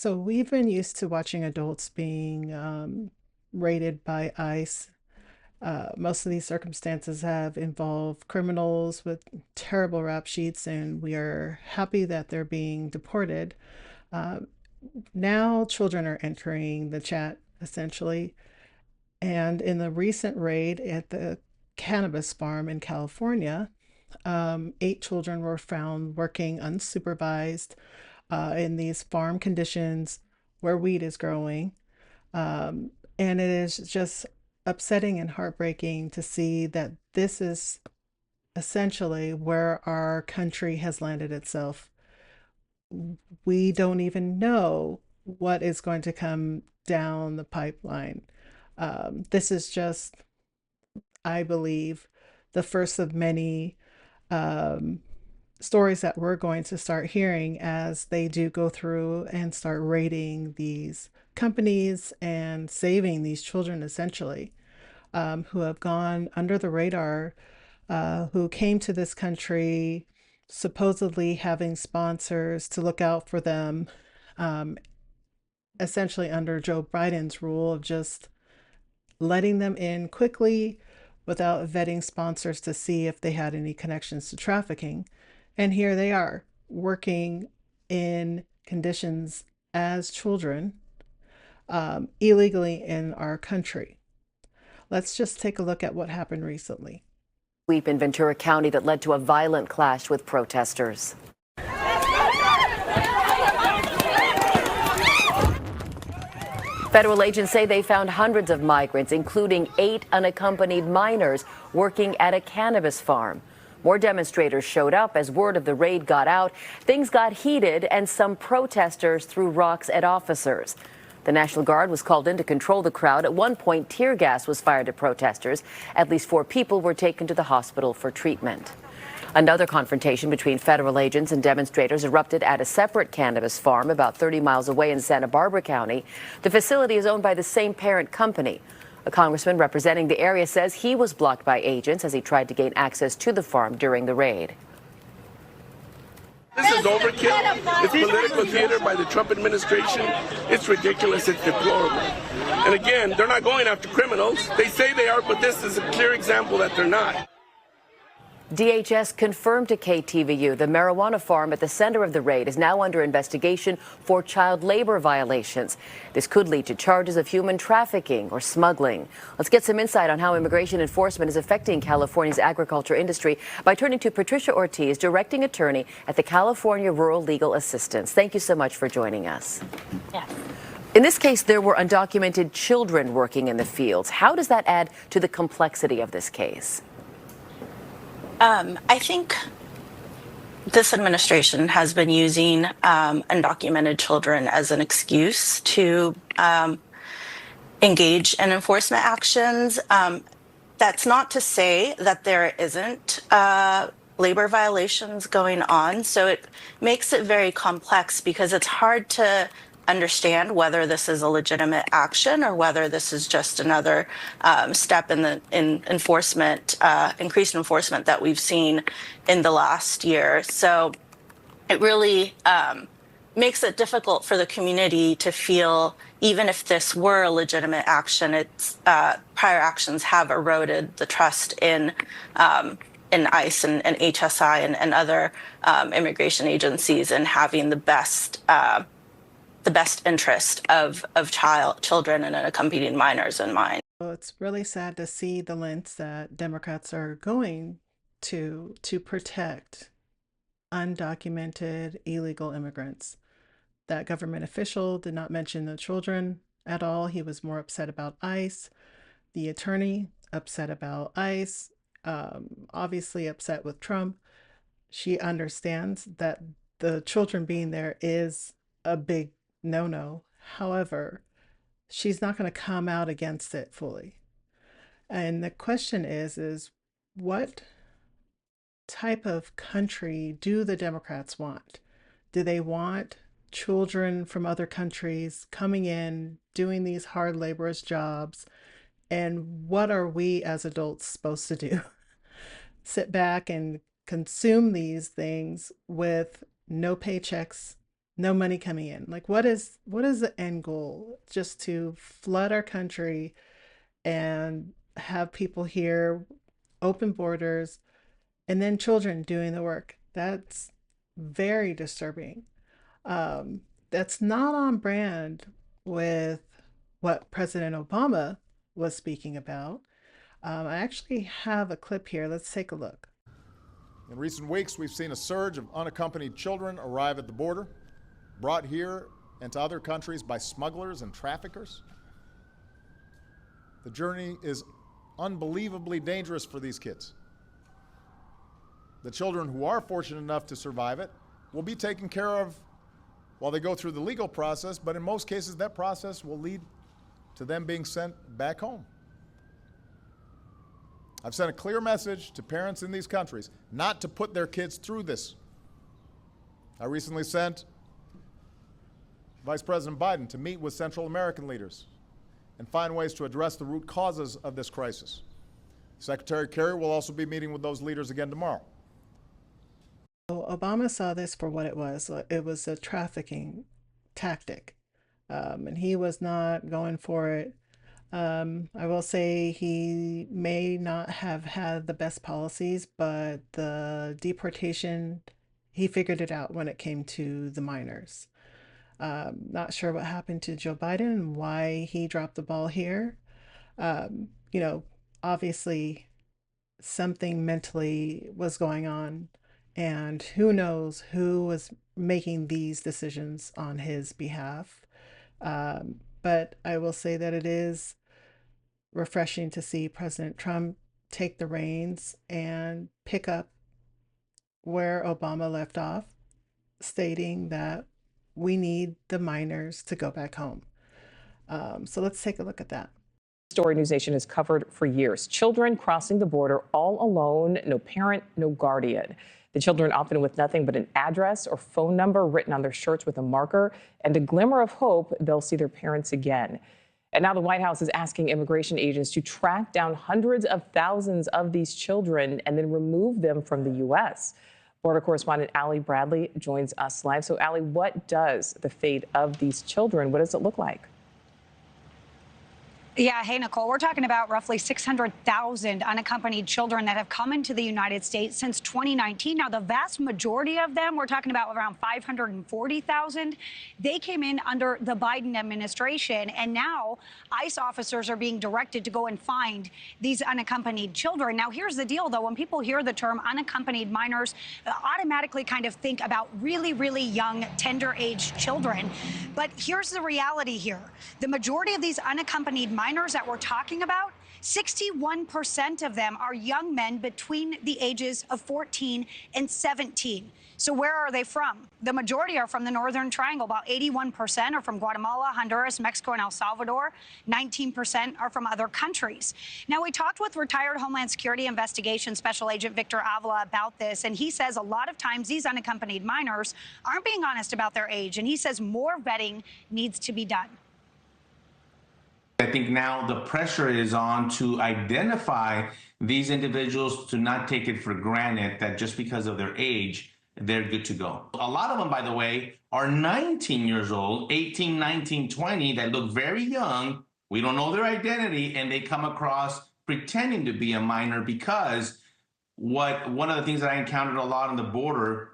So we've been used to watching adults being raided by ICE. Most of these circumstances have involved criminals with terrible rap sheets, and we are happy that they're being deported. Uh, Now children are entering the chat, essentially. And in the recent raid at the cannabis farm in California, 8 children were found working unsupervised in these farm conditions where weed is growing. And it is just upsetting and heartbreaking to see that this is essentially where our country has landed itself. We don't even know what is going to come down the pipeline. This is just, I believe, the first of many um, stories that we're going to start hearing as they do go through and start raiding these companies and saving these children, essentially, who have gone under the radar, who came to this country supposedly having sponsors to look out for them, um, essentially under Joe Biden's rule of just letting them in quickly without vetting sponsors to see if they had any connections to trafficking. And here they are working in conditions as children illegally in our country. Let's just take a look at what happened recently. Sweep in Ventura County that led to a violent clash with protesters. Federal agents say they found hundreds of migrants, including 8 unaccompanied minors, working at a cannabis farm. More demonstrators showed up as word of the raid got out. Things got heated and some protesters threw rocks at officers. The National Guard was called in to control the crowd. At one point, tear gas was fired at protesters. At least 4 people were taken to the hospital for treatment. Another confrontation between federal agents and demonstrators erupted at a separate cannabis farm about 30 miles away in Santa Barbara County. The facility is owned by the same parent company. A congressman representing the area says he was blocked by agents as he tried to gain access to the farm during the raid. This is overkill. It's political theater by the Trump administration. It's ridiculous. It's deplorable. And again, they're not going after criminals. They say they are, but this is a clear example that they're not. DHS confirmed to KTVU the marijuana farm at the center of the raid is now under investigation for child labor violations. This could lead to charges of human trafficking or smuggling. Let's get some insight on how immigration enforcement is affecting California's agriculture industry by turning to Patricia Ortiz, directing attorney at the California Rural Legal Assistance. Thank you so much for joining us. Yes. In this case, there were undocumented children working in the fields. How does that add to the complexity of this case? I think this administration has been using undocumented children as an excuse to engage in enforcement actions. That's not to say that there isn't labor violations going on. So it makes it very complex because it's hard to understand whether this is a legitimate action or whether this is just another step in enforcement, increased enforcement that we've seen in the last year. So it really makes it difficult for the community to feel, even if this were a legitimate action, its prior actions have eroded the trust in ICE and HSI and other immigration agencies in having the best interest of children and unaccompanied minors in mind. Well, it's really sad to see the lengths that Democrats are going to protect undocumented illegal immigrants. That government official did not mention the children at all. He was more upset about ICE. The attorney upset about ICE, obviously upset with Trump. She understands that the children being there is a big no-no. However, she's not going to come out against it fully. And the question is what type of country do the Democrats want? Do they want children from other countries coming in, doing these hard laborious jobs? And what are we as adults supposed to do? Sit back and consume these things with no paychecks, no money coming in. Like, what is the end goal? Just to flood our country and have people here, open borders, and then children doing the work. That's very disturbing. Um, that's not on brand with what President Obama was speaking about. I actually have a clip here. Let's take a look. In recent weeks, we've seen a surge of unaccompanied children arrive at the border, brought here and to other countries by smugglers and traffickers. The journey is unbelievably dangerous for these kids. The children who are fortunate enough to survive it will be taken care of while they go through the legal process, but in most cases, that process will lead to them being sent back home. I've sent a clear message to parents in these countries not to put their kids through this. I recently sent Vice President Biden to meet with Central American leaders and find ways to address the root causes of this crisis. Secretary Kerry will also be meeting with those leaders again tomorrow. So Obama saw this for what it was. It was a trafficking tactic, and he was not going for it. I will say he may not have had the best policies, but the deportation, he figured it out when it came to the minors. Not sure what happened to Joe Biden and why he dropped the ball here. You know, obviously something mentally was going on, and who knows who was making these decisions on his behalf. But I will say that it is refreshing to see President Trump take the reins and pick up where Obama left off, stating that we need the minors to go back home. So let's take a look at that. Story News Nation has covered for years. Children crossing the border all alone, no parent, no guardian. The children often with nothing but an address or phone number written on their shirts with a marker and a glimmer of hope they'll see their parents again. And now the White House is asking immigration agents to track down hundreds of thousands of these children and then remove them from the U.S. Border correspondent Allie Bradley joins us live. So, Allie, what does the fate of these children, what does it look like? Yeah, hey, Nicole, we're talking about roughly 600,000 unaccompanied children that have come into the United States since 2019. Now, the vast majority of them, we're talking about around 540,000, they came in under the Biden administration. And now ICE officers are being directed to go and find these unaccompanied children. Now, here's the deal, though. When people hear the term unaccompanied minors, automatically kind of think about really, really young, tender age children. But here's the reality here. The majority of these unaccompanied minors that we're talking about, 61% of them are young men between the ages of 14 and 17. So where are they from? The majority are from the Northern Triangle. About 81% are from Guatemala, Honduras, Mexico, and El Salvador. 19% are from other countries. Now, we talked with retired Homeland Security Investigation Special Agent Victor Avila about this, and he says a lot of times these unaccompanied minors aren't being honest about their age, and he says more vetting needs to be done. I think now the pressure is on to identify these individuals, to not take it for granted that just because of their age, they're good to go. A lot of them, by the way, are 19 years old, 18, 19, 20, that look very young. We don't know their identity, and they come across pretending to be a minor because one of the things that I encountered a lot on the border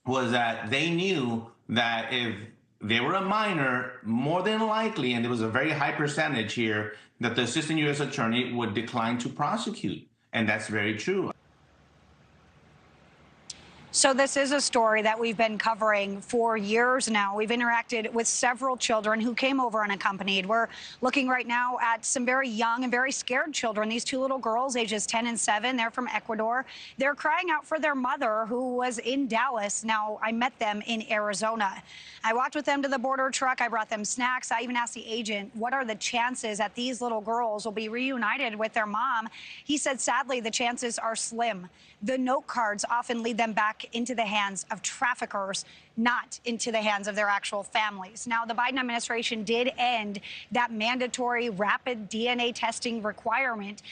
was that they knew that if they were a minor, more than likely, and there was a very high percentage here, that the assistant U.S. attorney would decline to prosecute. And that's very true. So this is a story that we've been covering for years now. We've interacted with several children who came over unaccompanied. We're looking right now at some very young and very scared children. These two little girls, ages 10 and 7, they're from Ecuador. They're crying out for their mother, who was in Dallas. Now, I met them in Arizona. I walked with them to the border truck. I brought them snacks. I even asked the agent, what are the chances that these little girls will be reunited with their mom? He said, sadly, the chances are slim. The note cards often lead them back into the hands of traffickers. not into the hands of their actual families. Now, the Biden administration did end that mandatory rapid DNA testing requirement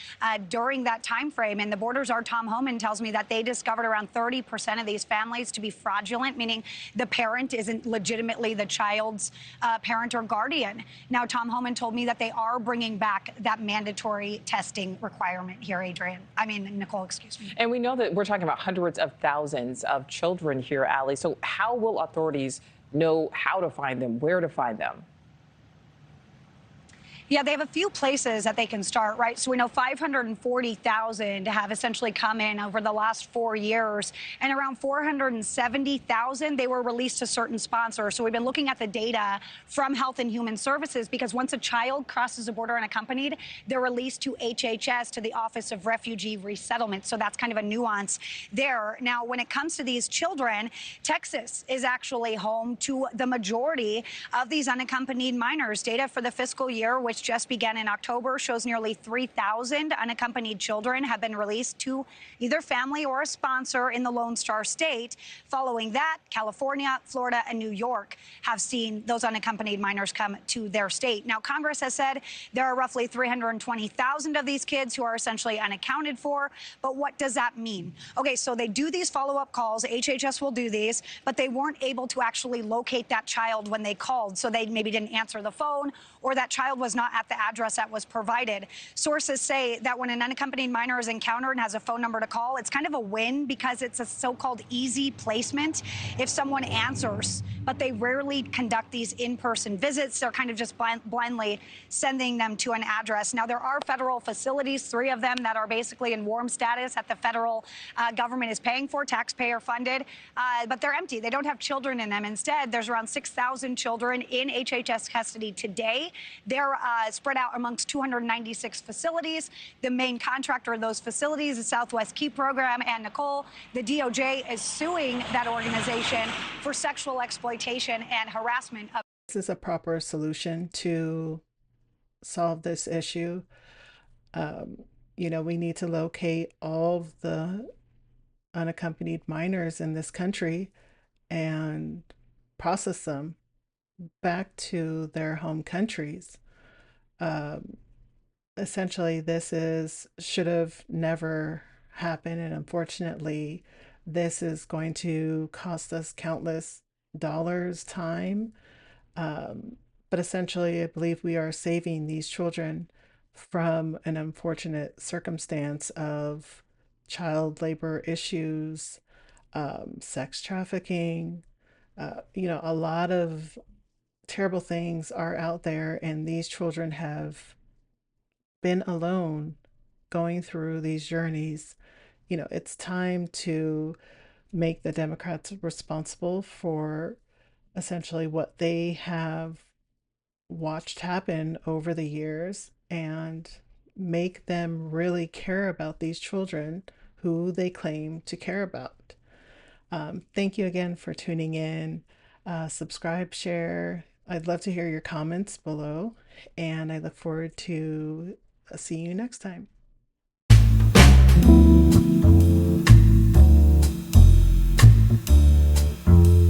during that time frame. And the border czar, Tom Homan, tells me that they discovered around 30% of these families to be fraudulent, meaning the parent isn't legitimately the child's parent or guardian. Now, Tom Homan told me that they are bringing back that mandatory testing requirement here, Nicole, excuse me. And we know that we're talking about hundreds of thousands of children here, Allie. So how will authorities know how to find them, where to find them? Yeah, they have a few places that they can start, right? So we know 540,000 have essentially come in over the last 4 years, and around 470,000, they were released to certain sponsors. So we've been looking at the data from Health and Human Services, because once a child crosses the border unaccompanied, they're released to HHS, to the Office of Refugee Resettlement. So that's kind of a nuance there. Now, when it comes to these children, Texas is actually home to the majority of these unaccompanied minors. Data for the fiscal year, which just began in October, shows nearly 3,000 unaccompanied children have been released to either family or a sponsor in the Lone Star State. Following that, California, Florida, and New York have seen those unaccompanied minors come to their state. Now, Congress has said there are roughly 320,000 of these kids who are essentially unaccounted for. But what does that mean? Okay, so they do these follow-up calls. HHS will do these, but they weren't able to actually locate that child when they called. So they maybe didn't answer the phone, or that child was not at the address that was provided. Sources say that when an unaccompanied minor is encountered and has a phone number to call, it's kind of a win, because it's a so-called easy placement if someone answers, but they rarely conduct these in-person visits. They're kind of just blindly sending them to an address. Now, there are federal facilities, 3 of them, that are basically in warm status that the federal government is paying for, taxpayer funded, but they're empty. They don't have children in them. Instead, there's around 6,000 children in HHS custody today. They're spread out amongst 296 facilities. The main contractor of those facilities is Southwest Key Program. And Nicole, the DOJ is suing that organization for sexual exploitation and harassment. This is a proper solution to solve this issue. We need to locate all of the unaccompanied minors in this country and process them back to their home countries. Essentially, should have never happened, and unfortunately, this is going to cost us countless dollars, time. But essentially, I believe we are saving these children from an unfortunate circumstance of child labor issues, sex trafficking. A lot of terrible things are out there, and these children have been alone going through these journeys. It's time to make the Democrats responsible for essentially what they have watched happen over the years, and make them really care about these children who they claim to care about. Thank you again for tuning in. Subscribe, share. I'd love to hear your comments below, and I look forward to seeing you next time.